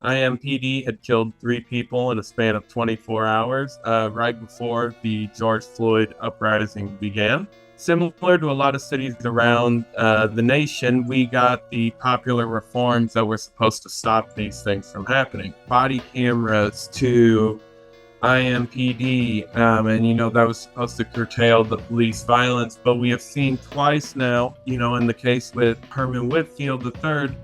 IMPD had killed 3 people in a span of 24 hours, right before the George Floyd uprising began. Similar to a lot of cities around the nation, we got the popular reforms that were supposed to stop these things from happening. Body cameras to IMPD, and that was supposed to curtail the police violence. But we have seen twice now, in the case with Herman Whitfield III,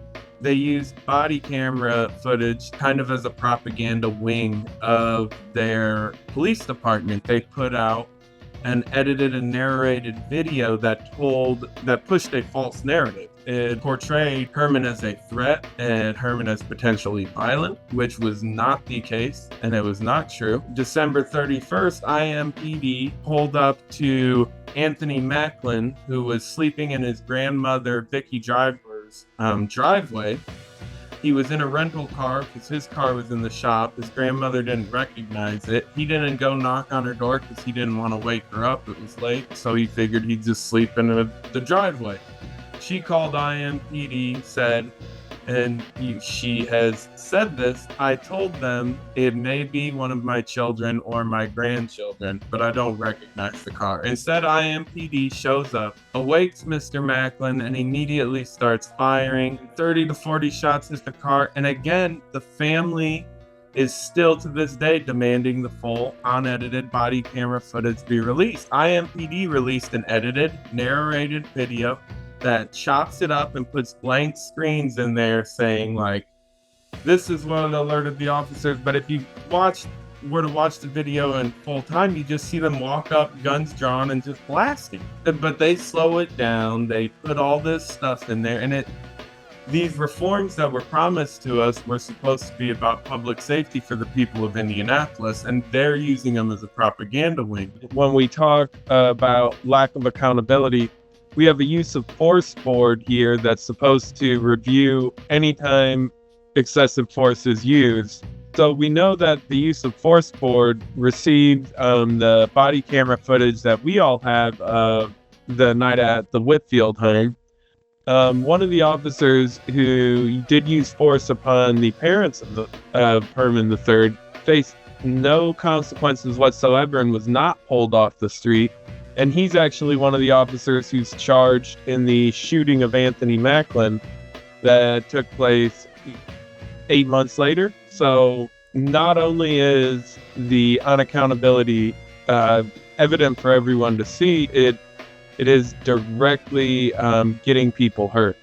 they used body camera footage kind of as a propaganda wing of their police department. They put out an edited and narrated video that pushed a false narrative. It portrayed Herman as a threat and Herman as potentially violent, which was not the case, and it was not true. December 31st, IMPD pulled up to Anthony Macklin, who was sleeping in his grandmother Vicky Driver's driveway. He was in a rental car because his car was in the shop. His grandmother didn't recognize it. He didn't go knock on her door because he didn't want to wake her up. It was late, so he figured he'd just sleep in the driveway. She called IMPD, said, and she has said this, "I told them it may be one of my children or my grandchildren, but I don't recognize the car." Instead, IMPD shows up, awakes Mr. Macklin, and immediately starts firing 30 to 40 shots at the car. And again, the family is still to this day demanding the full, unedited body camera footage be released. IMPD released an edited, narrated video that chops it up and puts blank screens in there saying, like, this is what alerted the officers. But if you were to watch the video in full time, you just see them walk up, guns drawn, and just blasting. But they slow it down. They put all this stuff in there, and these reforms that were promised to us were supposed to be about public safety for the people of Indianapolis, and they're using them as a propaganda wing. When we talk about lack of accountability, we have a use of force board here that's supposed to review anytime excessive force is used. So we know that the use of force board received the body camera footage that we all have of the night at the Whitfield home. One of the officers who did use force upon the parents of Herman III faced no consequences whatsoever and was not pulled off the street. And he's actually one of the officers who's charged in the shooting of Anthony Macklin that took place 8 months later. So not only is the unaccountability evident for everyone to see, it is directly getting people hurt.